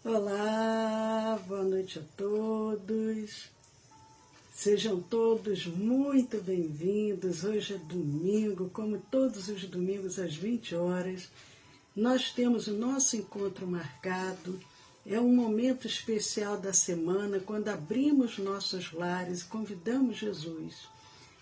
Olá, boa noite a todos. Sejam todos muito bem-vindos. Hoje é domingo, como todos os domingos às 20 horas. Nós temos o nosso encontro marcado. É um momento especial da semana, quando abrimos nossos lares e convidamos Jesus.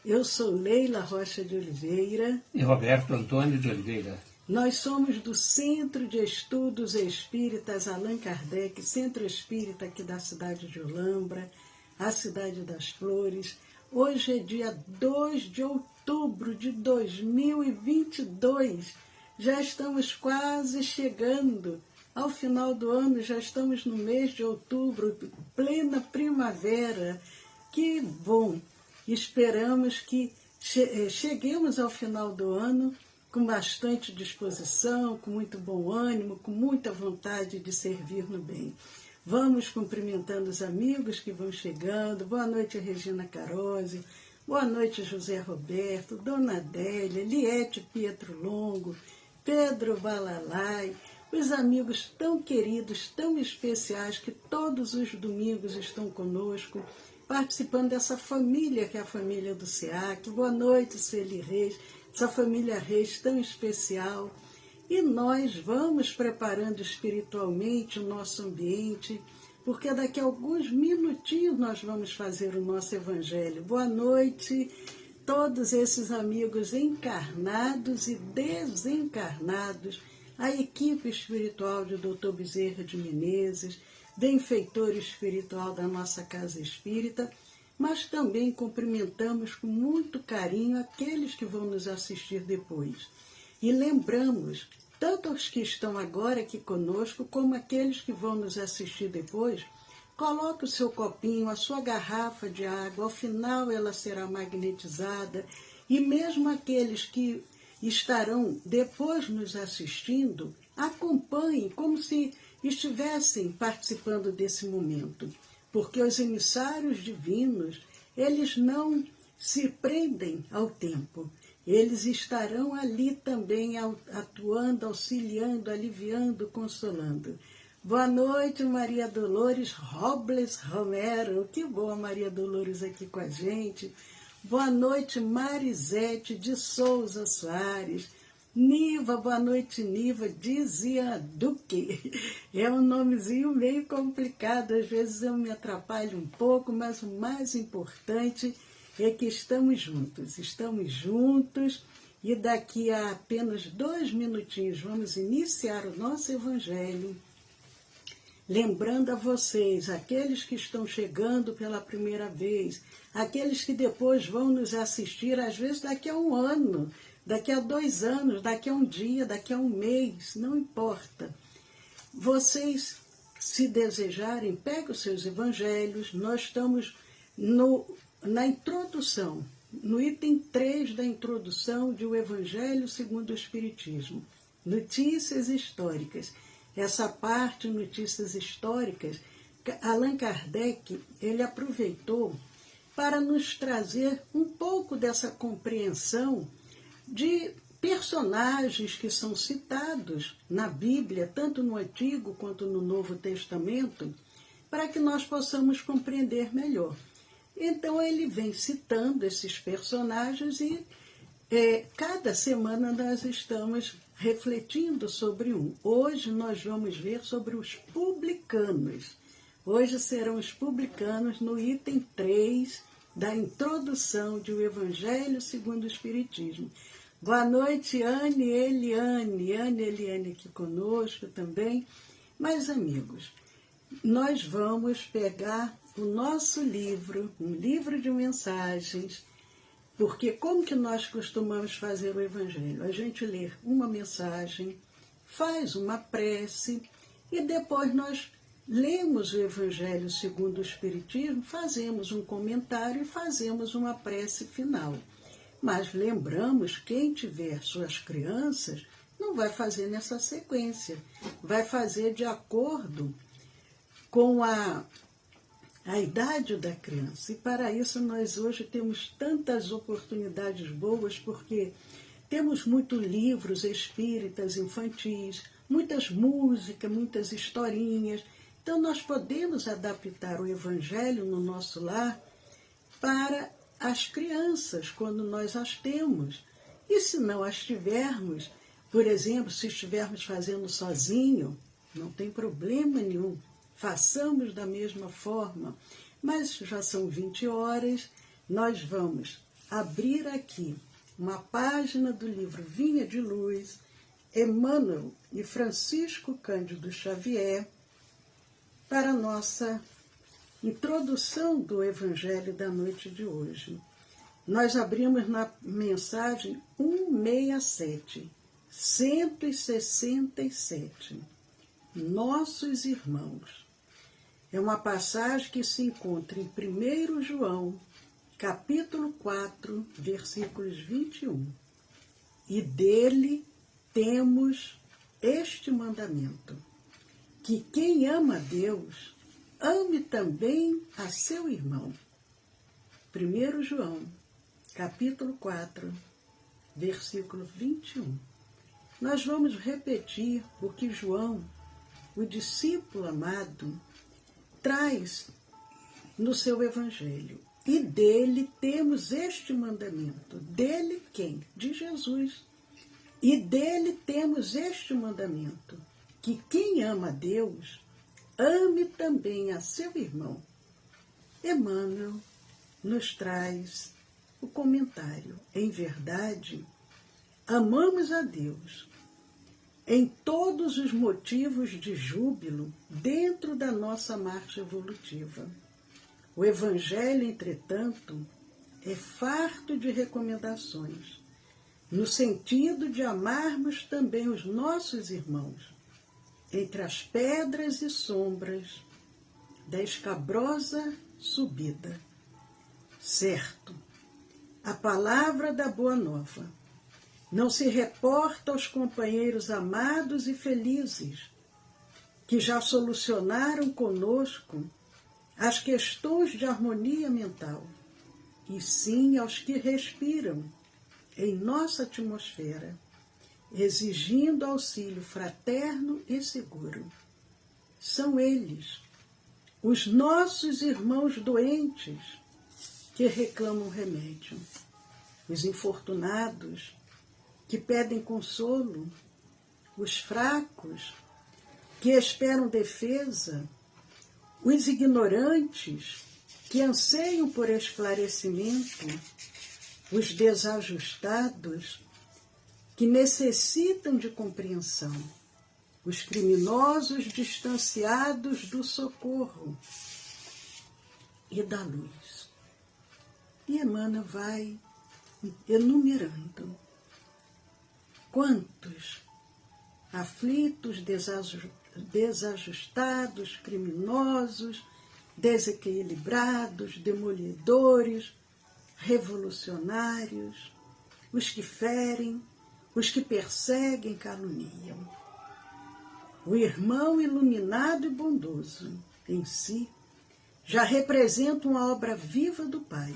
Eu sou Leila Rocha de Oliveira. E Roberto Antônio de Oliveira. Nós somos do Centro de Estudos Espíritas Allan Kardec, Centro Espírita aqui da cidade de Olambra, a cidade das Flores. Hoje é dia 2 de outubro de 2022. Já estamos quase chegando ao final do ano, já estamos no mês de outubro, plena primavera. Que bom! Esperamos que cheguemos ao final do ano com bastante disposição, com muito bom ânimo, com muita vontade de servir no bem. Vamos cumprimentando os amigos que vão chegando. Boa noite, Regina Carose. Boa noite, José Roberto, Dona Adélia, Liete Pietro Longo, Pedro Balalai, os amigos tão queridos, tão especiais, que todos os domingos estão conosco, participando dessa família que é a família do SEAC. Boa noite, Sueli Reis, essa família Reis tão especial. E nós vamos preparando espiritualmente o nosso ambiente, porque daqui a alguns minutinhos nós vamos fazer o nosso evangelho. Boa noite, todos esses amigos encarnados e desencarnados, a equipe espiritual de Dr. Bezerra de Menezes, benfeitor espiritual da nossa Casa Espírita, mas também cumprimentamos com muito carinho aqueles que vão nos assistir depois. E lembramos, tanto os que estão agora aqui conosco, como aqueles que vão nos assistir depois, coloque o seu copinho, a sua garrafa de água, ao final ela será magnetizada, e mesmo aqueles que estarão depois nos assistindo, acompanhem como se estivessem participando desse momento. Porque os emissários divinos, eles não se prendem ao tempo. Eles estarão ali também atuando, auxiliando, aliviando, consolando. Boa noite, Maria Dolores Robles Romero. Que boa, Maria Dolores, aqui com a gente. Boa noite, Marisete de Souza Soares. Niva, boa noite, Niva, dizia Duque. É um nomezinho meio complicado, às vezes eu me atrapalho um pouco, mas o mais importante é que estamos juntos, e daqui a apenas 2 minutinhos vamos iniciar o nosso evangelho. Lembrando a vocês, aqueles que estão chegando pela primeira vez, aqueles que depois vão nos assistir, às vezes daqui a 1 ano, daqui a 2 anos, daqui a 1 dia, daqui a 1 mês, não importa. Vocês, se desejarem, peguem os seus evangelhos. Nós estamos na introdução, no item 3 da introdução de O Evangelho segundo o Espiritismo. Notícias históricas. Essa parte, notícias históricas, Allan Kardec, ele aproveitou para nos trazer um pouco dessa compreensão de personagens que são citados na Bíblia, tanto no Antigo quanto no Novo Testamento, para que nós possamos compreender melhor. Então ele vem citando esses personagens e cada semana nós estamos refletindo sobre um. Hoje nós vamos ver sobre os publicanos. Hoje serão os publicanos no item 3 da introdução de O Evangelho segundo o Espiritismo. Boa noite, Anne Eliane aqui conosco também. Mas, amigos, nós vamos pegar o nosso livro, um livro de mensagens, porque como que nós costumamos fazer o Evangelho? A gente lê uma mensagem, faz uma prece, e depois nós lemos o Evangelho segundo o Espiritismo, fazemos um comentário e fazemos uma prece final. Mas lembramos, quem tiver suas crianças, não vai fazer nessa sequência, vai fazer de acordo com a idade da criança. E para isso nós hoje temos tantas oportunidades boas, porque temos muitos livros espíritas infantis, muitas músicas, muitas historinhas. Então, nós podemos adaptar o Evangelho no nosso lar para as crianças, quando nós as temos. E se não as tivermos, por exemplo, se estivermos fazendo sozinho, não tem problema nenhum, façamos da mesma forma. Mas já são 20 horas, nós vamos abrir aqui uma página do livro Vinha de Luz, Emmanuel e Francisco Cândido Xavier, para a nossa introdução do Evangelho da noite de hoje. Nós abrimos na mensagem 167, 167, Nossos Irmãos. É uma passagem que se encontra em 1 João, capítulo 4, versículos 21. E dele temos este mandamento, que quem ama a Deus, ame também a seu irmão. 1 João, capítulo 4, versículo 21. Nós vamos repetir o que João, o discípulo amado, traz no seu Evangelho. E dele temos este mandamento. Dele quem? De Jesus. E dele temos este mandamento, que quem ama a Deus, ame também a seu irmão. Emmanuel nos traz o comentário. Em verdade, amamos a Deus em todos os motivos de júbilo dentro da nossa marcha evolutiva. O Evangelho, entretanto, é farto de recomendações, no sentido de amarmos também os nossos irmãos, entre as pedras e sombras da escabrosa subida. Certo, a palavra da Boa Nova não se reporta aos companheiros amados e felizes, que já solucionaram conosco as questões de harmonia mental, e sim aos que respiram em nossa atmosfera, exigindo auxílio fraterno e seguro. São eles, os nossos irmãos doentes, que reclamam remédio, os infortunados, que pedem consolo, os fracos, que esperam defesa, os ignorantes, que anseiam por esclarecimento, os desajustados, que necessitam de compreensão, os criminosos distanciados do socorro e da luz. E Emmanuel vai enumerando quantos aflitos, desajustados, criminosos, desequilibrados, demolidores, revolucionários, os que ferem, os que perseguem, caluniam. O irmão iluminado e bondoso, em si, já representa uma obra viva do Pai,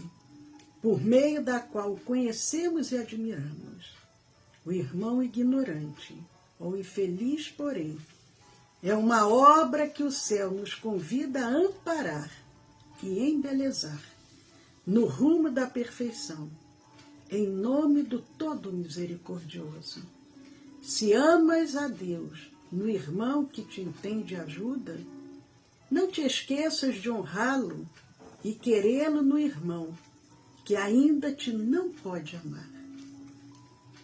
por meio da qual o conhecemos e admiramos. O irmão ignorante, ou infeliz, porém, é uma obra que o céu nos convida a amparar e embelezar no rumo da perfeição, em nome do Todo Misericordioso. Se amas a Deus no irmão que te entende e ajuda, não te esqueças de honrá-lo e querê-lo no irmão que ainda te não pode amar.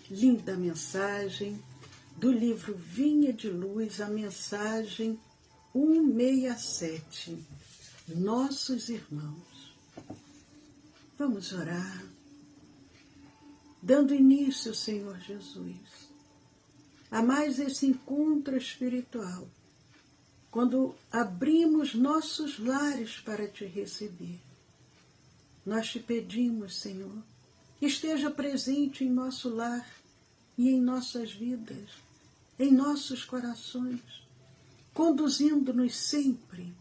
Linda mensagem do livro Vinha de Luz, a mensagem 167, Nossos Irmãos. Vamos orar, dando início, Senhor Jesus, a mais esse encontro espiritual, quando abrimos nossos lares para te receber. Nós te pedimos, Senhor, que esteja presente em nosso lar e em nossas vidas, em nossos corações, conduzindo-nos sempre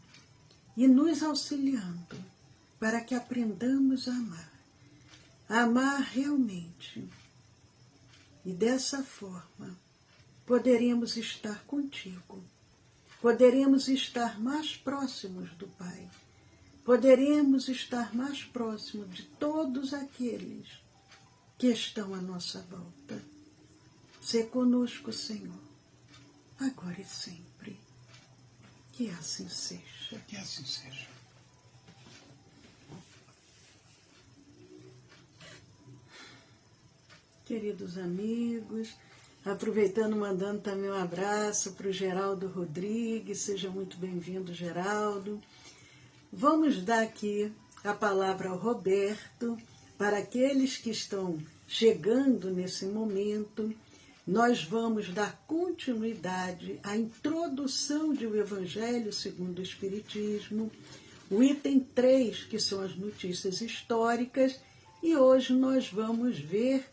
e nos auxiliando para que aprendamos a amar realmente. E dessa forma poderemos estar contigo poderemos estar mais próximos do Pai. Poderemos estar mais próximos de todos aqueles que estão à nossa volta. Sê conosco, Senhor, agora e sempre. Que assim seja. Que assim seja. Queridos amigos, aproveitando, mandando também um abraço para o Geraldo Rodrigues. Seja muito bem-vindo, Geraldo. Vamos dar aqui a palavra ao Roberto, para aqueles que estão chegando nesse momento. Nós vamos dar continuidade à introdução do Evangelho segundo o Espiritismo, o item 3, que são as notícias históricas, e hoje nós vamos ver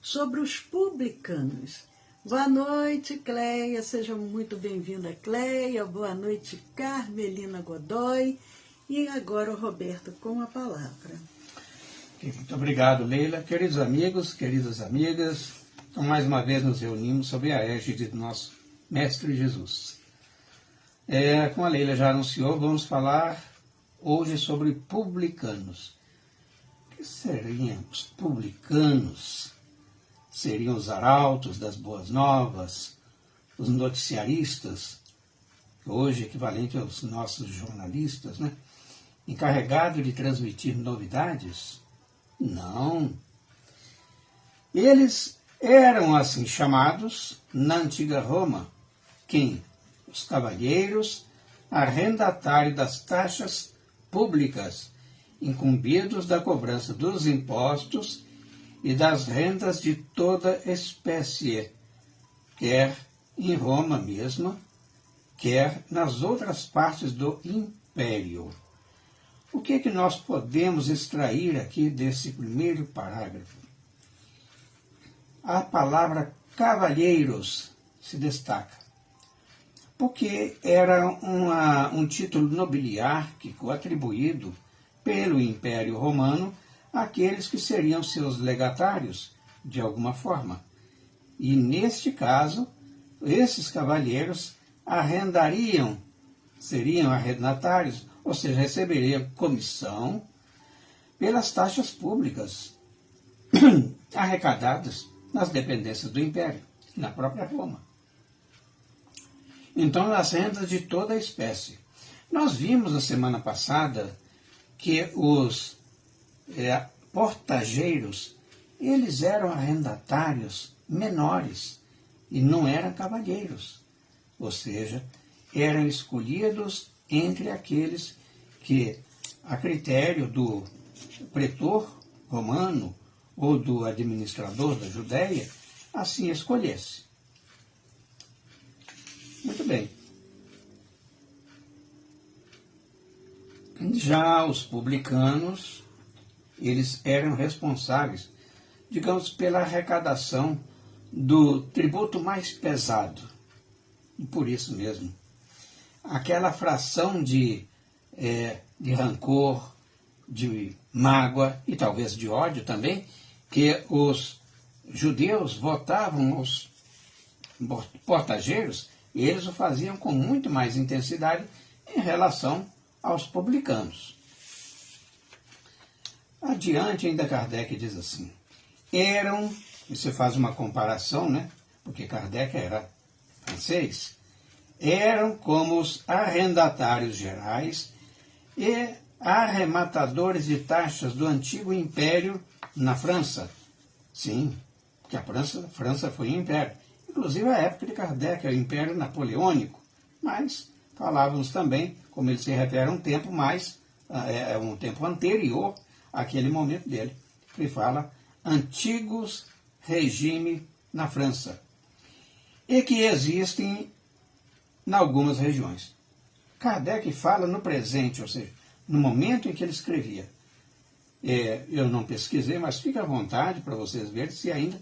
sobre os publicanos. Boa noite, Cleia, seja muito bem-vinda, Cleia. Boa noite, Carmelina Godoy. E agora o Roberto com a palavra. Muito obrigado, Leila. Queridos amigos, queridas amigas, então mais uma vez nos reunimos sob a égide do nosso Mestre Jesus. Como a Leila já anunciou, vamos falar hoje sobre publicanos. O que seriam os publicanos? Seriam os arautos das boas novas, os noticiaristas, hoje equivalente aos nossos jornalistas, né? Encarregados de transmitir novidades? Não. Eles eram assim chamados na antiga Roma. Quem? Os cavalheiros, arrendatários das taxas públicas, incumbidos da cobrança dos impostos e das rendas de toda espécie, quer em Roma mesma, quer nas outras partes do império. O que nós podemos extrair aqui desse primeiro parágrafo? A palavra cavalheiros se destaca, porque era um título nobiliárquico atribuído pelo Império Romano àqueles que seriam seus legatários, de alguma forma. E, neste caso, esses cavalheiros seriam arrendatários, ou seja, receberiam comissão pelas taxas públicas arrecadadas nas dependências do Império, na própria Roma. Então, as rendas de toda a espécie. Nós vimos na semana passada que os portageiros, eles eram arrendatários menores e não eram cavalheiros, ou seja, eram escolhidos entre aqueles que, a critério do pretor romano ou do administrador da Judéia, assim escolhesse. Muito bem. Já os publicanos, eles eram responsáveis, digamos, pela arrecadação do tributo mais pesado. E por isso mesmo, aquela fração de rancor, de mágoa e talvez de ódio também, que os judeus votavam aos portageiros, e eles o faziam com muito mais intensidade em relação aos publicanos. Adiante, ainda Kardec diz assim, e você faz uma comparação, né? Porque Kardec era francês, eram como os arrendatários gerais e arrematadores de taxas do antigo império na França. Sim, porque a França foi um império. Inclusive a época de Kardec, o Império Napoleônico. Mas falávamos também, como ele se refere a um tempo um tempo anterior àquele momento dele. Ele fala antigos regime na França. E que existem em algumas regiões. Kardec fala no presente, ou seja, no momento em que ele escrevia. Eu não pesquisei, mas fica à vontade para vocês verem se ainda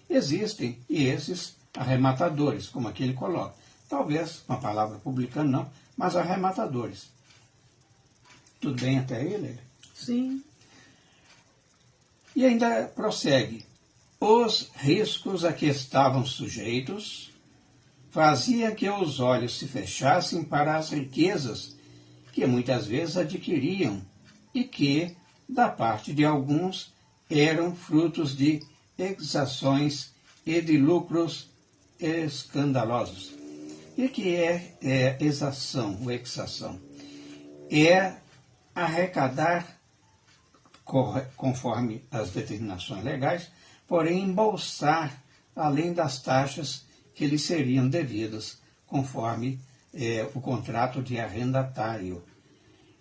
existem esses arrematadores, como aqui ele coloca. Talvez, uma palavra publicano não, mas arrematadores. Tudo bem até aí, Leila? Sim. E ainda prossegue. Os riscos a que estavam sujeitos fazia que os olhos se fechassem para as riquezas que muitas vezes adquiriam e que, da parte de alguns, eram frutos de exações e de lucros escandalosos. E que é exação ou exação? É arrecadar, conforme as determinações legais, porém embolsar além das taxas que lhe seriam devidas, conforme o contrato de arrendatário.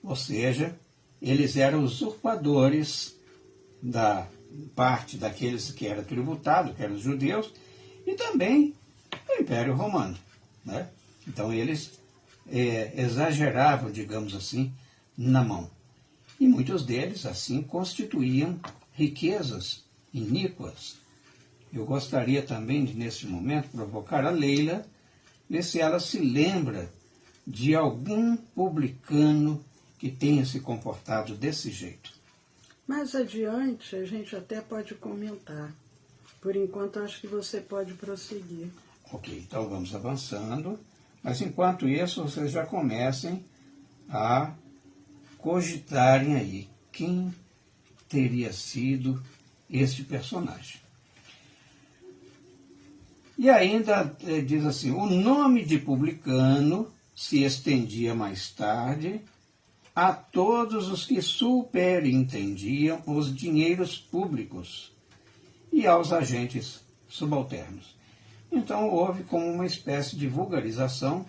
Ou seja, eles eram usurpadores da parte daqueles que era tributado, que eram os judeus, e também o Império Romano, né? Então eles exageravam, digamos assim, na mão. E muitos deles, assim, constituíam riquezas iníquas. Eu gostaria também de, nesse momento, provocar a Leila, ver se ela se lembra de algum publicano que tenha se comportado desse jeito. Mais adiante, a gente até pode comentar. Por enquanto, acho que você pode prosseguir. Ok, então vamos avançando. Mas enquanto isso, vocês já comecem a cogitarem aí quem teria sido este personagem. E ainda diz assim, o nome de publicano se estendia mais tarde a todos os que superintendiam os dinheiros públicos e aos agentes subalternos. Então houve como uma espécie de vulgarização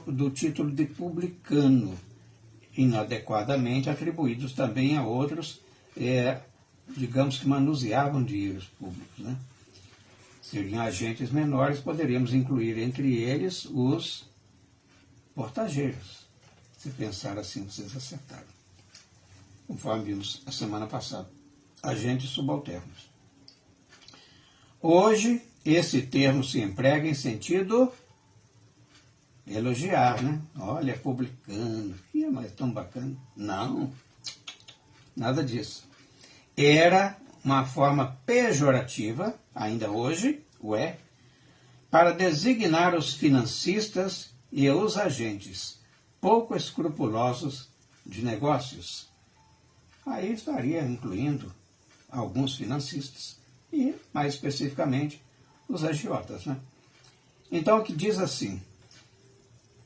do título de publicano, inadequadamente atribuídos também a outros, digamos que manuseavam dinheiros públicos, né? Seriam agentes menores, poderíamos incluir entre eles os portageiros. Se pensar assim, vocês acertaram. Conforme vimos a semana passada, agentes subalternos. Hoje, esse termo se emprega em sentido elogiar, né? Olha, publicano, que é mais tão bacana. Não, nada disso. Era uma forma pejorativa, ainda hoje o é, para designar os financistas e os agentes pouco escrupulosos de negócios. Aí estaria incluindo alguns financistas e, mais especificamente, os agiotas, né? Então, o que diz assim,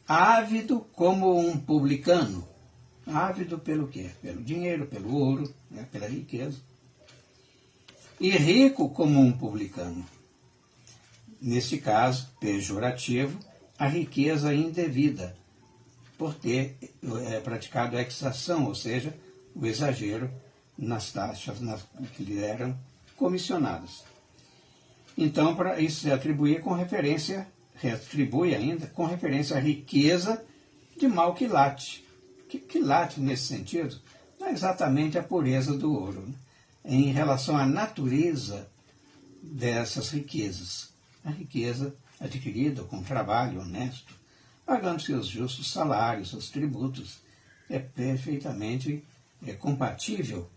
ávido como um publicano. Ávido pelo quê? Pelo dinheiro, pelo ouro, né? Pela riqueza. E rico como um publicano. Neste caso, pejorativo, a riqueza indevida, por ter praticado a exação, ou seja, o exagero nas taxas que lhe eram comissionadas. Então, para isso se atribuía com referência, retribui ainda, com referência à riqueza de mau quilate. Quilate, nesse sentido, não é exatamente a pureza do ouro, né? Em relação à natureza dessas riquezas. A riqueza adquirida com trabalho honesto, pagando seus justos salários, seus tributos, é perfeitamente compatível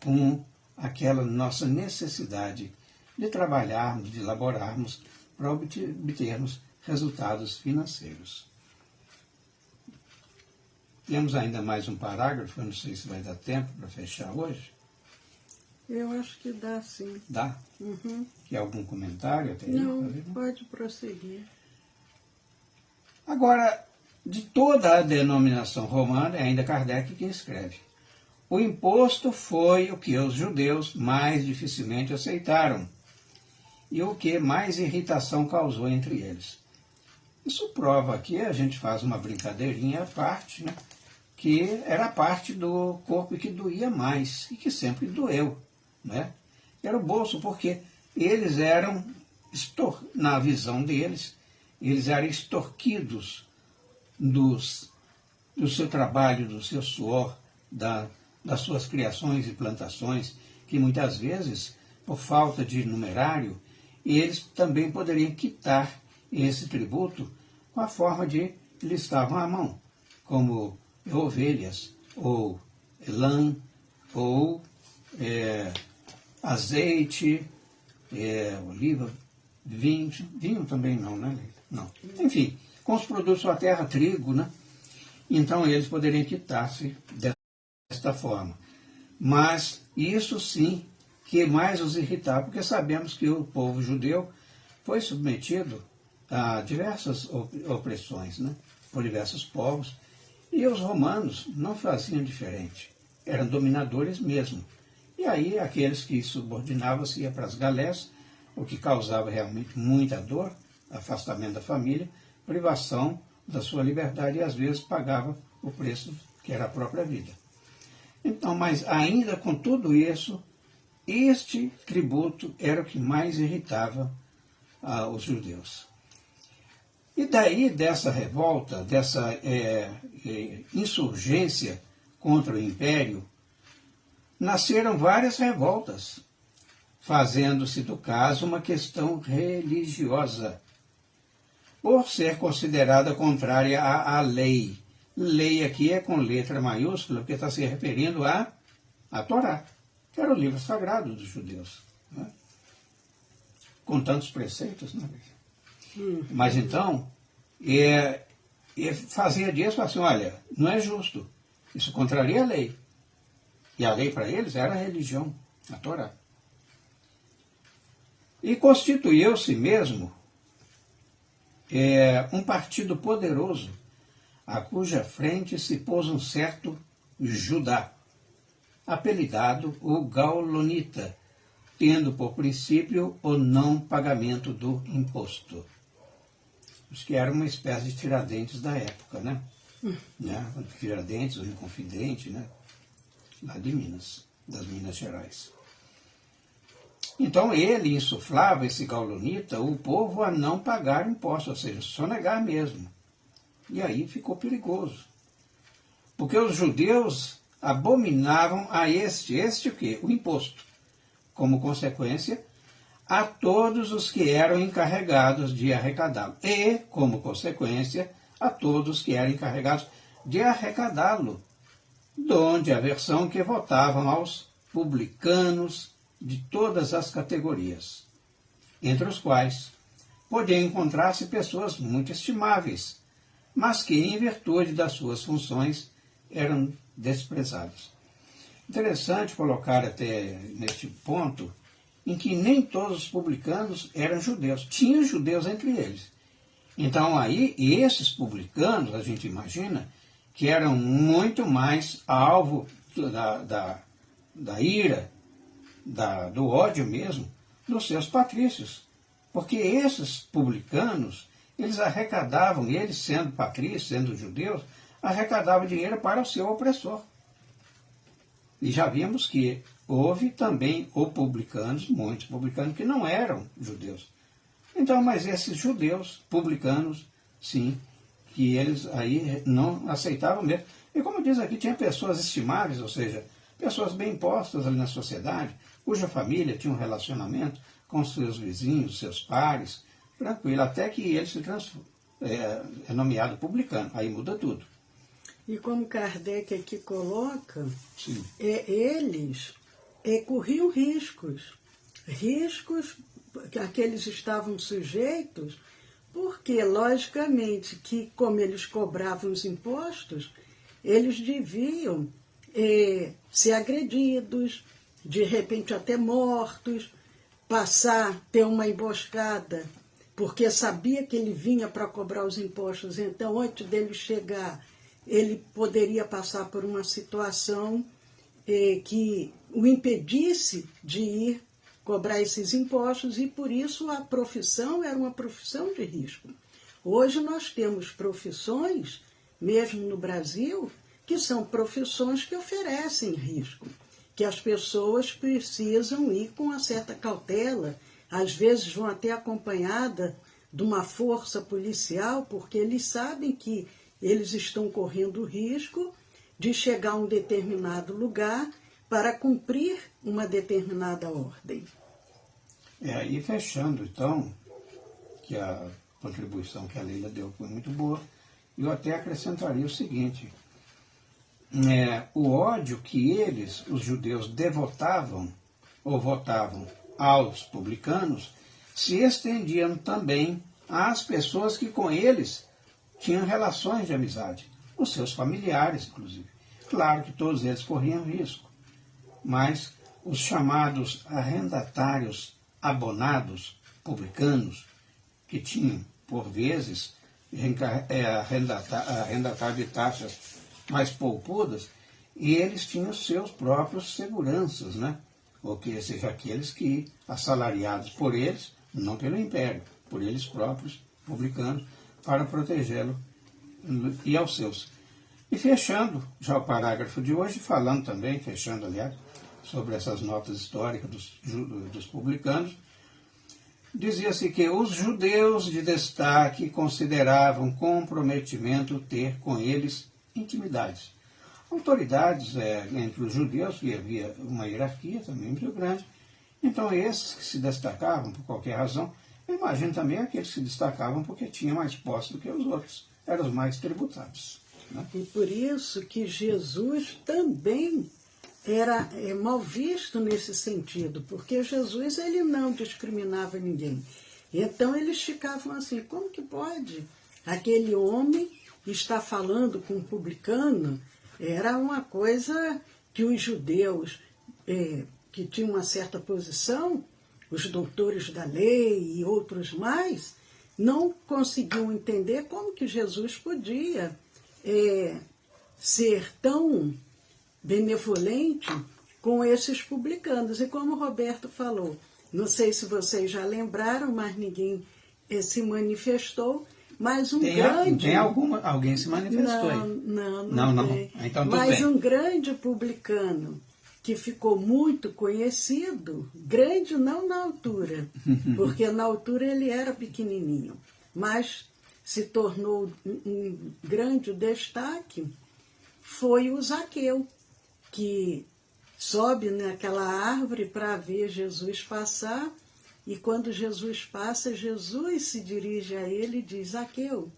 com aquela nossa necessidade de trabalharmos, de laborarmos para obtermos resultados financeiros. Temos ainda mais um parágrafo, eu não sei se vai dar tempo para fechar hoje. Eu acho que dá, sim. Dá? Uhum. Quer algum comentário até aí? Não, pode prosseguir. Agora, de toda a denominação romana, é ainda Kardec quem escreve. O imposto foi o que os judeus mais dificilmente aceitaram e o que mais irritação causou entre eles. Isso prova que a gente faz uma brincadeirinha à parte, né? Que era a parte do corpo que doía mais e que sempre doeu, né? Era o bolso, porque eles eram, na visão deles, eles eram extorquidos do seu trabalho, do seu suor, das suas criações e plantações, que muitas vezes, por falta de numerário, eles também poderiam quitar esse tributo com a forma de lhes estavam à mão, como ovelhas, ou lã, ou azeite, oliva, vinho também não, né, Leila? Não. Enfim, com os produtos da terra, trigo, né? Então eles poderiam quitar-se desta forma. Mas isso sim que mais os irritava, porque sabemos que o povo judeu foi submetido a diversas opressões, né? Por diversos povos, e os romanos não faziam diferente, eram dominadores mesmo. E aí aqueles que subordinavam-se iam para as galés, o que causava realmente muita dor, afastamento da família, privação da sua liberdade e às vezes pagava o preço que era a própria vida. Então, mas ainda com tudo isso, este tributo era o que mais irritava os judeus. E daí dessa revolta, dessa insurgência contra o império, nasceram várias revoltas, fazendo-se do caso uma questão religiosa, por ser considerada contrária à lei. Lei aqui é com letra maiúscula, porque está se referindo à Torá, que era o livro sagrado dos judeus, né? Com tantos preceitos, né? Mas então, fazia disso assim, olha, não é justo, isso contraria a lei. E a lei para eles era a religião, a Torá. E constituiu-se mesmo um partido poderoso, a cuja frente se pôs um certo Judá, apelidado o Gaulonita, tendo por princípio o não pagamento do imposto. Os que eram uma espécie de Tiradentes da época, né? Tiradentes, o Inconfidente, né? Lá de Minas, das Minas Gerais. Então ele insuflava, esse gaulonita, o povo a não pagar imposto, ou seja, sonegar mesmo. E aí ficou perigoso. Porque os judeus abominavam a este o quê? O imposto. Como consequência, a todos os que eram encarregados de arrecadá-lo. E, como consequência, a todos que eram encarregados de arrecadá-lo. Donde a versão que votavam aos publicanos de todas as categorias, entre os quais podiam encontrar-se pessoas muito estimáveis, mas que, em virtude das suas funções, eram desprezados. Interessante colocar até neste ponto em que nem todos os publicanos eram judeus. Tinha judeus entre eles. Então aí, esses publicanos, a gente imagina, que eram muito mais alvo da ira, do ódio mesmo, dos seus patrícios. Porque esses publicanos, eles arrecadavam, eles sendo patrícios, sendo judeus, arrecadavam dinheiro para o seu opressor. E já vimos que houve também muitos publicanos que não eram judeus. Então, mas esses judeus, publicanos, sim, que eles aí não aceitavam mesmo. E como diz aqui, tinha pessoas estimáveis, ou seja, pessoas bem postas ali na sociedade, cuja família tinha um relacionamento com seus vizinhos, seus pares, tranquilo, até que ele é nomeado publicano. Aí muda tudo. E como Kardec aqui coloca, Sim. Eles corriam riscos a que eles estavam sujeitos, porque, logicamente, que como eles cobravam os impostos, eles deviam ser agredidos, de repente até mortos, ter uma emboscada, porque sabia que ele vinha para cobrar os impostos, então antes dele chegar, ele poderia passar por uma situação que o impedisse de ir cobrar esses impostos, e por isso a profissão era uma profissão de risco. Hoje nós temos profissões, mesmo no Brasil, que são profissões que oferecem risco, que as pessoas precisam ir com uma certa cautela, às vezes vão até acompanhada de uma força policial, porque eles sabem que eles estão correndo o risco de chegar a um determinado lugar para cumprir uma determinada ordem. E fechando, então, que a contribuição que a Leila deu foi muito boa, eu até acrescentaria o seguinte: o ódio que os judeus, votavam aos publicanos, se estendiam também às pessoas que com eles tinham relações de amizade, os seus familiares, inclusive. Claro que todos eles corriam risco, mas os chamados arrendatários abonados, publicanos, que tinham, por vezes, arrendatário de taxas mais poupudas, e eles tinham seus próprios seguranças, né? Ou seja, aqueles que, assalariados por eles, não pelo império, por eles próprios, publicanos, para protegê-lo e aos seus. E fechando já o parágrafo de hoje, falando também, fechando aliás, sobre essas notas históricas dos publicanos, dizia-se que os judeus de destaque consideravam comprometimento ter com eles intimidades. Autoridades entre os judeus, que havia uma hierarquia também muito grande, então esses que se destacavam por qualquer razão, eu imagino também aqueles que se destacavam porque tinham mais posse do que os outros, eram os mais tributados. Né? E por isso que Jesus também era mal visto nesse sentido, porque Jesus ele não discriminava ninguém. Então eles ficavam assim, como que pode? Aquele homem está falando com um publicano, era uma coisa que os judeus que tinham uma certa posição, os doutores da lei e outros mais, não conseguiam entender como que Jesus podia ser tão benevolente com esses publicanos. E como o Roberto falou, não sei se vocês já lembraram, mas ninguém se manifestou, mas alguém se manifestou aí? Não tem. Então, tudo mas bem. Um grande publicano que ficou muito conhecido, grande não na altura, porque na altura ele era pequenininho, mas se tornou um grande destaque, foi o Zaqueu, que sobe naquela árvore para ver Jesus passar, e quando Jesus passa, Jesus se dirige a ele e diz, Zaqueu,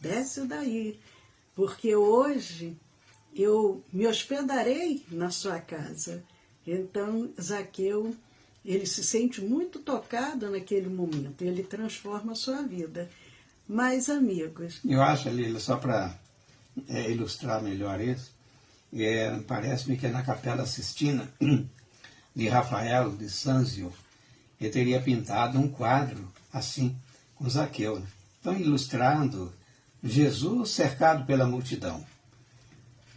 desce daí, porque hoje eu me hospedarei na sua casa. Então, Zaqueu, ele se sente muito tocado naquele momento, ele transforma a sua vida. Mas, amigos... Eu acho, Lila, só para ilustrar melhor isso, parece-me que é na Capela Sistina, de Rafael de Sanzio, ele teria pintado um quadro assim, com Zaqueu. Então, ilustrando Jesus cercado pela multidão.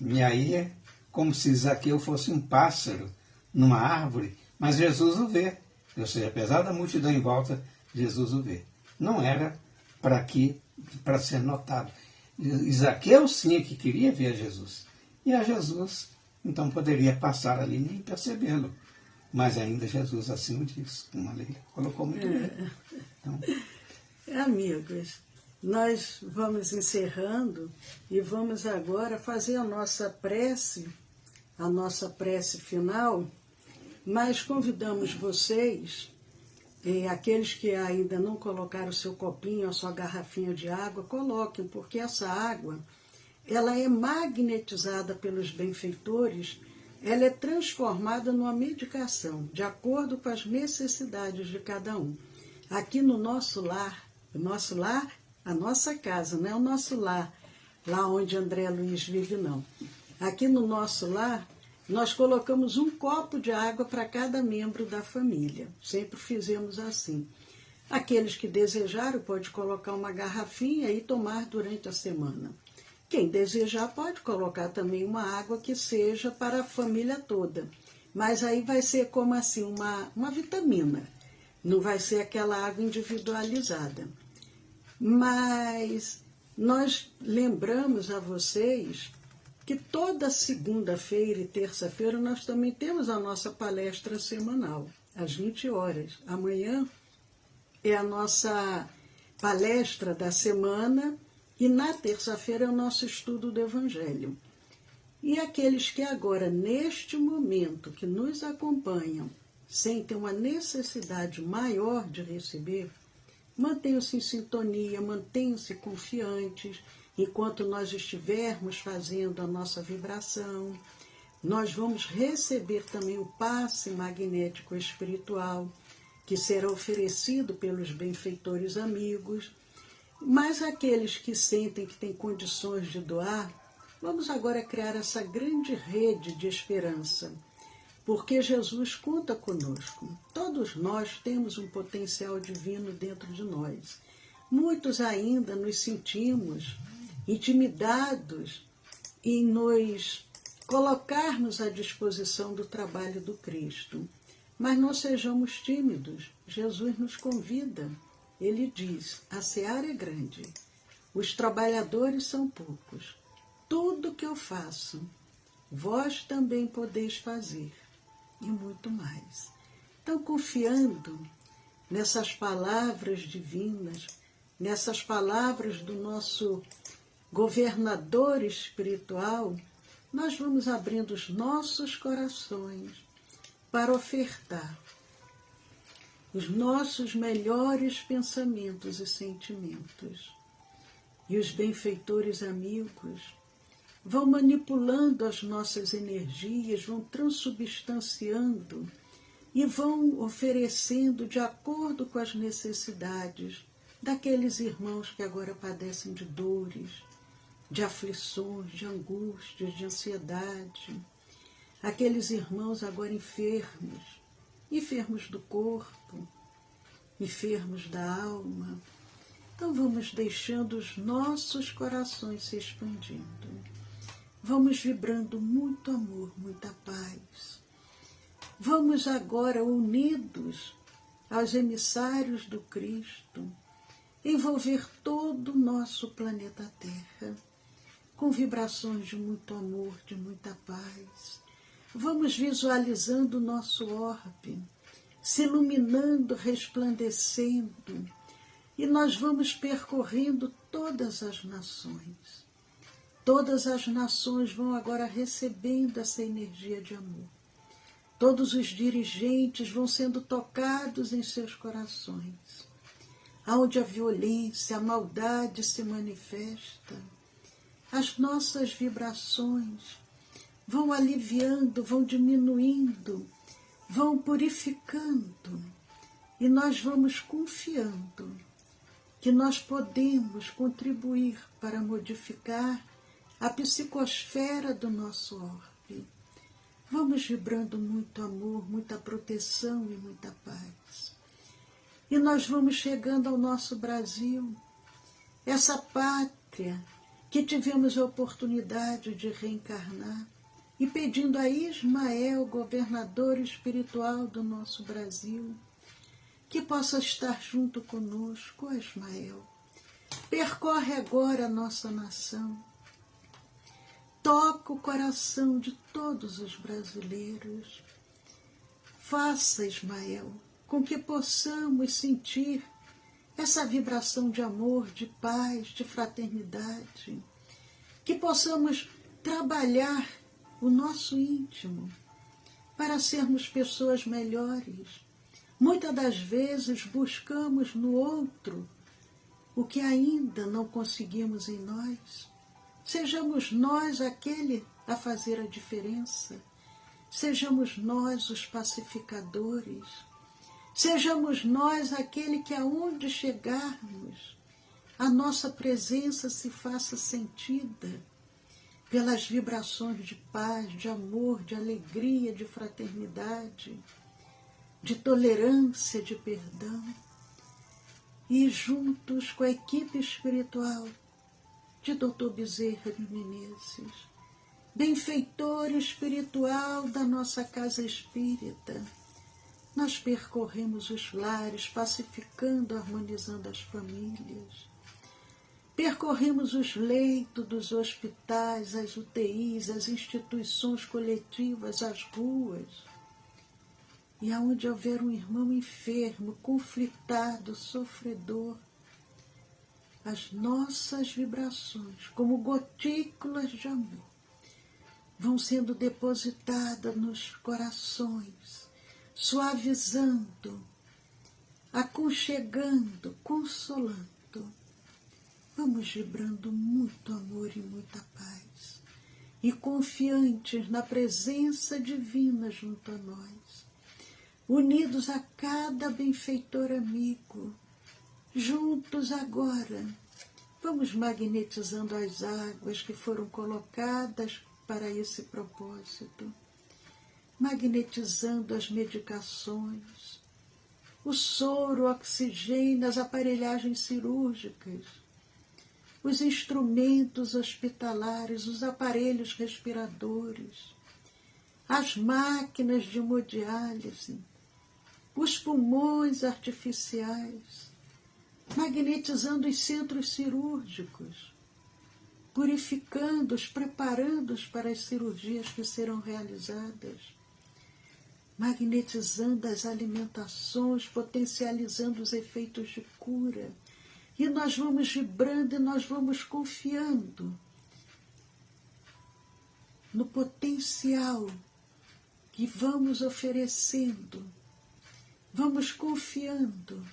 E aí é como se Zaqueu fosse um pássaro numa árvore, mas Jesus o vê. Ou seja, apesar da multidão em volta, Jesus o vê. Não era para ser notado. E Zaqueu sim que queria ver Jesus. E a Jesus, então, poderia passar ali e nem percebê-lo. Mas ainda Jesus assim o diz, como a lei colocou muito bem. Então... Amigos, nós vamos encerrando e vamos agora fazer a nossa prece final, mas convidamos vocês, aqueles que ainda não colocaram o seu copinho, a sua garrafinha de água, coloquem, porque essa água, ela é magnetizada pelos benfeitores, ela é transformada numa medicação, de acordo com as necessidades de cada um. Aqui no nosso lar, a nossa casa, não é o nosso lar, lá onde André Luiz vive, não. Aqui no nosso lar, nós colocamos um copo de água para cada membro da família. Sempre fizemos assim. Aqueles que desejaram, pode colocar uma garrafinha e tomar durante a semana. Quem desejar pode colocar também uma água que seja para a família toda. Mas aí vai ser como assim, uma vitamina. Não vai ser aquela água individualizada. Mas nós lembramos a vocês que toda segunda-feira e terça-feira nós também temos a nossa palestra semanal, às 20 horas. Amanhã é a nossa palestra da semana e na terça-feira é o nosso estudo do Evangelho. E aqueles que agora, neste momento, que nos acompanham, sentem uma necessidade maior de receber, mantenham-se em sintonia, mantenham-se confiantes. Enquanto nós estivermos fazendo a nossa vibração, nós vamos receber também o passe magnético espiritual. que será oferecido pelos benfeitores amigos, mas aqueles que sentem que têm condições de doar, vamos agora criar essa grande rede de esperança, porque Jesus conta conosco. Todos nós temos um potencial divino dentro de nós. Muitos ainda nos sentimos intimidados em nos colocarmos à disposição do trabalho do Cristo. Mas não sejamos tímidos. Jesus nos convida. Ele diz, a seara é grande, os trabalhadores são poucos. Tudo que eu faço, vós também podeis fazer, e muito mais. Então, confiando nessas palavras divinas, nessas palavras do nosso governador espiritual, nós vamos abrindo os nossos corações para ofertar os nossos melhores pensamentos e sentimentos. E os benfeitores amigos vão manipulando as nossas energias, vão transubstanciando e vão oferecendo de acordo com as necessidades daqueles irmãos que agora padecem de dores, de aflições, de angústias, de ansiedade. Aqueles irmãos agora enfermos, enfermos do corpo, enfermos da alma. Então vamos deixando os nossos corações se expandindo. Vamos vibrando muito amor, muita paz. Vamos agora, unidos aos emissários do Cristo, envolver todo o nosso planeta Terra com vibrações de muito amor, de muita paz. Vamos visualizando o nosso orbe, se iluminando, resplandecendo, e nós vamos percorrendo todas as nações. Todas as nações vão agora recebendo essa energia de amor. Todos os dirigentes vão sendo tocados em seus corações. Onde a violência, a maldade se manifesta, as nossas vibrações vão aliviando, vão diminuindo, vão purificando, e nós vamos confiando que nós podemos contribuir para modificar a psicosfera do nosso orbe. Vamos vibrando muito amor, muita proteção e muita paz. E nós vamos chegando ao nosso Brasil, essa pátria que tivemos a oportunidade de reencarnar, e pedindo a Ismael, governador espiritual do nosso Brasil, que possa estar junto conosco, Ismael. Percorre agora a nossa nação, toca o coração de todos os brasileiros. Faça, Ismael, com que possamos sentir essa vibração de amor, de paz, de fraternidade, que possamos trabalhar o nosso íntimo para sermos pessoas melhores. Muitas das vezes buscamos no outro o que ainda não conseguimos em nós. Sejamos nós aquele a fazer a diferença. Sejamos nós os pacificadores. Sejamos nós aquele que aonde chegarmos, a nossa presença se faça sentida pelas vibrações de paz, de amor, de alegria, de fraternidade, de tolerância, de perdão. E juntos com a equipe espiritual de Dr. Bezerra de Menezes, benfeitor espiritual da nossa casa espírita, nós percorremos os lares, pacificando, harmonizando as famílias. Percorremos os leitos dos hospitais, as UTIs, as instituições coletivas, as ruas. E aonde houver um irmão enfermo, conflitado, sofredor, as nossas vibrações, como gotículas de amor, vão sendo depositadas nos corações, suavizando, aconchegando, consolando. Vamos vibrando muito amor e muita paz, e confiantes na presença divina junto a nós. unidos a cada benfeitor amigo, juntos agora, vamos magnetizando as águas que foram colocadas para esse propósito, magnetizando as medicações, o soro, o oxigênio, as aparelhagens cirúrgicas, os instrumentos hospitalares, os aparelhos respiradores, as máquinas de hemodiálise, os pulmões artificiais, magnetizando os centros cirúrgicos, purificando-os, preparando-os para as cirurgias que serão realizadas, magnetizando as alimentações, potencializando os efeitos de cura. E nós vamos vibrando e nós vamos confiando no potencial que vamos oferecendo. Vamos confiando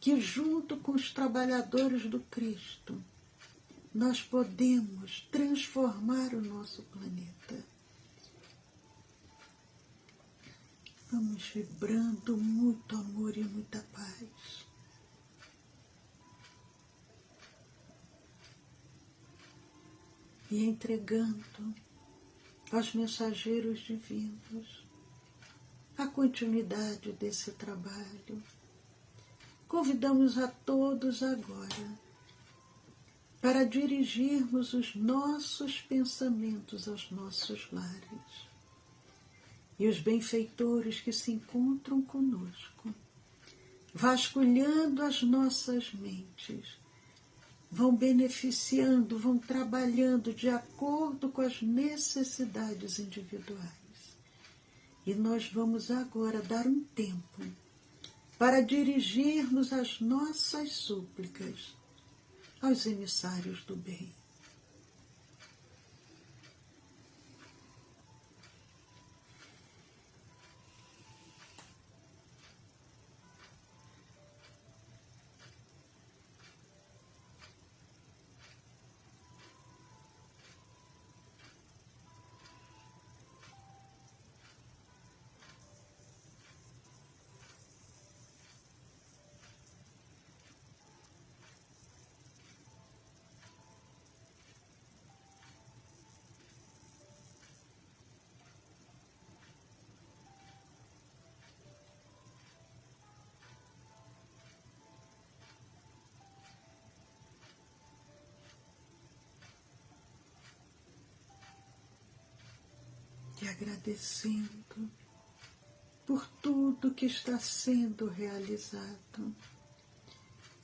que junto com os trabalhadores do Cristo, nós podemos transformar o nosso planeta. Vamos vibrando muito amor e muita paz. E entregando aos mensageiros divinos a continuidade desse trabalho. Convidamos a todos agora para dirigirmos os nossos pensamentos aos nossos lares. E os benfeitores que se encontram conosco, vasculhando as nossas mentes, vão beneficiando, vão trabalhando de acordo com as necessidades individuais. E nós vamos agora dar um tempo para dirigirmos as nossas súplicas aos emissários do bem. E agradecendo por tudo que está sendo realizado,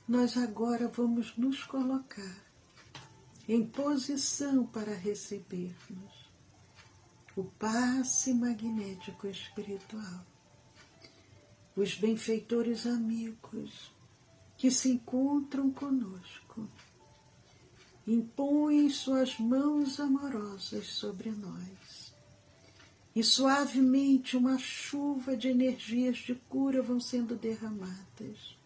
nós agora vamos nos colocar em posição para recebermos o passe magnético espiritual, os benfeitores amigos que se encontram conosco, impõem suas mãos amorosas sobre nós. E suavemente uma chuva de energias de cura vão sendo derramadas.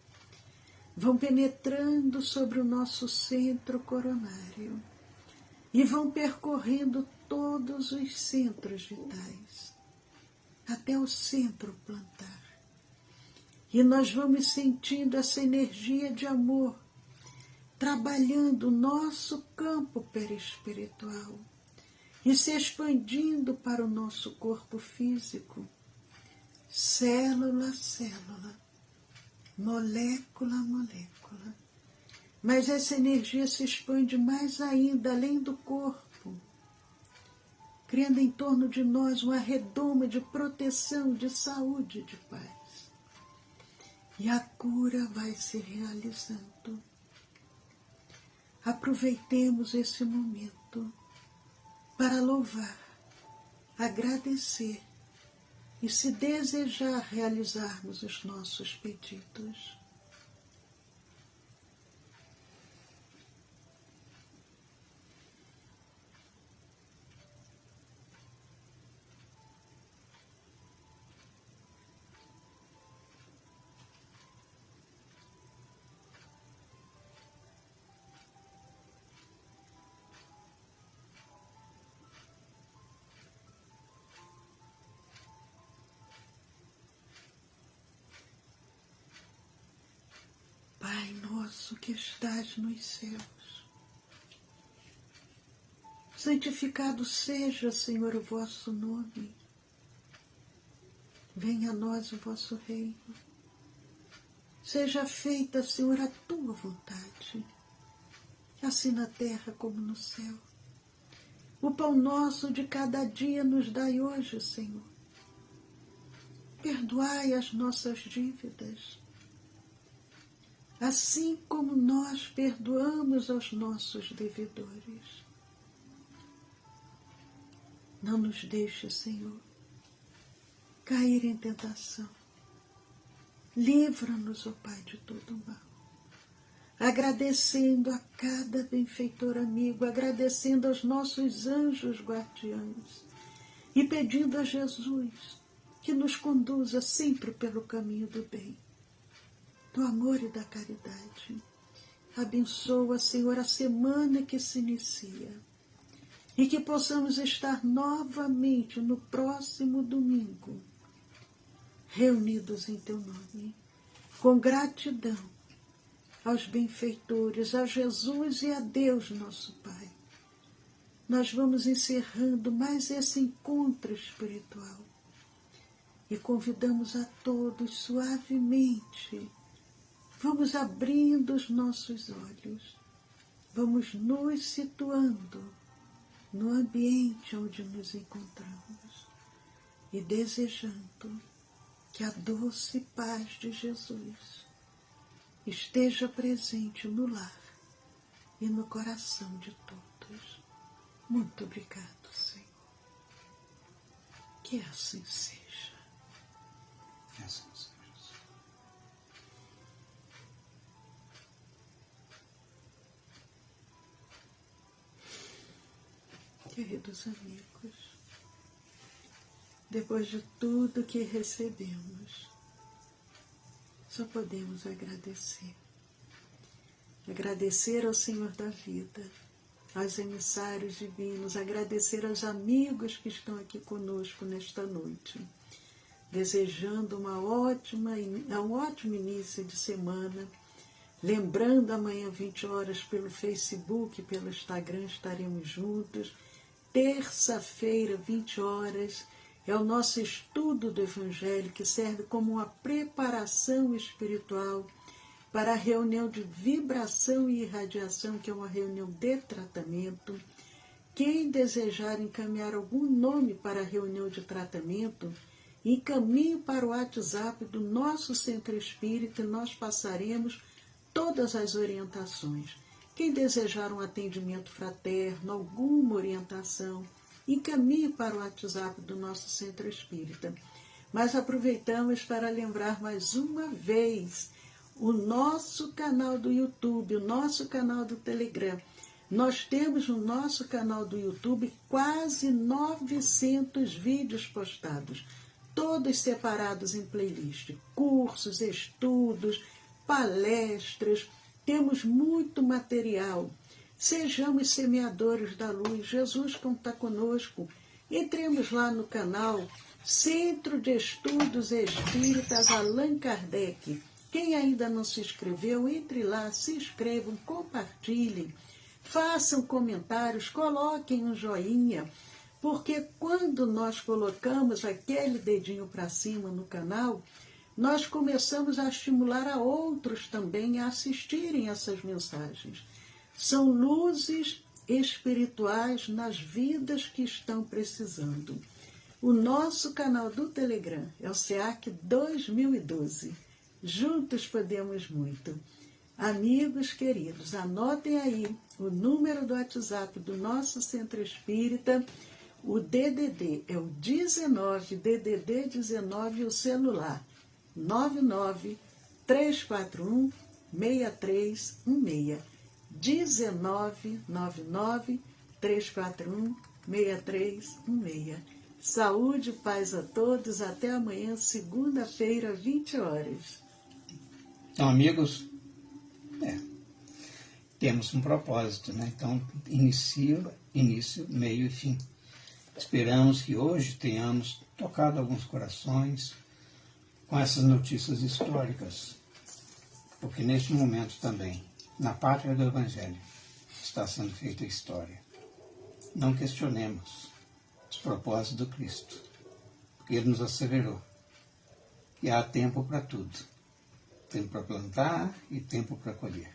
Vão penetrando sobre o nosso centro coronário. E vão percorrendo todos os centros vitais. Até o centro plantar. E nós vamos sentindo essa energia de amor. Trabalhando o nosso campo perispiritual. E se expandindo para o nosso corpo físico, célula a célula, molécula a molécula. Mas essa energia se expande mais ainda, além do corpo, criando em torno de nós uma redoma de proteção, de saúde, de paz. E a cura vai se realizando. Aproveitemos esse momento para louvar, agradecer e, se desejar, realizarmos os nossos pedidos. nosso que estás nos céus, santificado seja, Senhor, o vosso nome. Venha a nós o vosso reino. Seja feita, Senhor, a tua vontade, assim na terra como no céu. O pão nosso de cada dia nos dai hoje, Senhor. Perdoai as nossas dívidas, assim como nós perdoamos aos nossos devedores. Não nos deixe, Senhor, cair em tentação. Livra-nos, ó Pai, de todo mal. Agradecendo a cada benfeitor amigo, agradecendo aos nossos anjos guardiães e pedindo a Jesus que nos conduza sempre pelo caminho do bem, do amor e da caridade. Abençoa, Senhor, a semana que se inicia e que possamos estar novamente no próximo domingo, reunidos em Teu nome, com gratidão aos benfeitores, a Jesus e a Deus, nosso Pai. Nós vamos encerrando mais esse encontro espiritual e convidamos a todos suavemente. Vamos abrindo os nossos olhos, vamos nos situando no ambiente onde nos encontramos e desejando que a doce paz de Jesus esteja presente no lar e no coração de todos. Muito obrigado, Senhor. Que assim seja. Que assim seja. Queridos amigos, depois de tudo que recebemos, só podemos agradecer. Agradecer ao Senhor da vida, aos emissários divinos, agradecer aos amigos que estão aqui conosco nesta noite, desejando um ótimo início de semana. Lembrando, amanhã, 20 horas, pelo Facebook, pelo Instagram, estaremos juntos. Terça-feira, 20 horas, é o nosso estudo do Evangelho, que serve como uma preparação espiritual para a reunião de vibração e irradiação, que é uma reunião de tratamento. Quem desejar encaminhar algum nome para a reunião de tratamento, encaminhe para o WhatsApp do nosso Centro Espírita e nós passaremos todas as orientações. Quem desejar um atendimento fraterno, alguma orientação, encaminhe para o WhatsApp do nosso Centro Espírita. Mas aproveitamos para lembrar mais uma vez o nosso canal do YouTube, o nosso canal do Telegram. Nós temos no nosso canal do YouTube quase 900 vídeos postados, todos separados em playlist, cursos, estudos, palestras, temos muito material. Sejamos semeadores da luz, Jesus conta conosco. Entremos lá no canal Centro de Estudos Espíritas Allan Kardec. Quem ainda não se inscreveu, entre lá, se inscrevam, compartilhem, façam comentários, coloquem um joinha, porque quando nós colocamos aquele dedinho para cima no canal, nós começamos a estimular a outros também a assistirem essas mensagens. São luzes espirituais nas vidas que estão precisando. O nosso canal do Telegram é o SEAC 2012. Juntos podemos muito. Amigos queridos, anotem aí o número do WhatsApp do nosso Centro Espírita. O DDD é o 19, DDD 19, o celular 99-341-6316, 19-99-341-6316. Saúde e paz a todos, até amanhã, segunda-feira, 20 horas. Então, amigos, temos um propósito, né? Então, início, meio e fim. Esperamos que hoje tenhamos tocado alguns corações com essas notícias históricas, porque neste momento também Na pátria do Evangelho está sendo feita a história. Não questionemos os propósitos do Cristo, porque Ele nos asseverou que há tempo para tudo. Tempo para plantar e tempo para colher.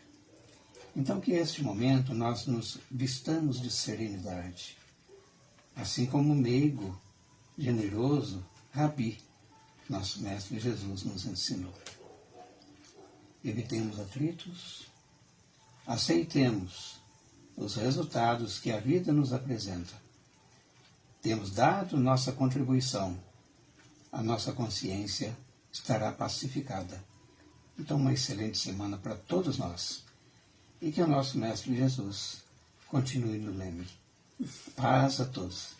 Então que este momento nós nos vistamos de serenidade, assim como o meigo, generoso, Rabi, nosso Mestre Jesus nos ensinou. Evitemos atritos, aceitemos os resultados que a vida nos apresenta. Temos dado nossa contribuição, a nossa consciência estará pacificada. Então, uma excelente semana para todos nós. E que o nosso Mestre Jesus continue no leme. Paz a todos.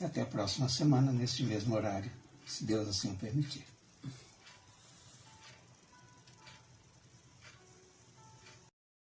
E até a próxima semana, neste mesmo horário, se Deus assim o permitir.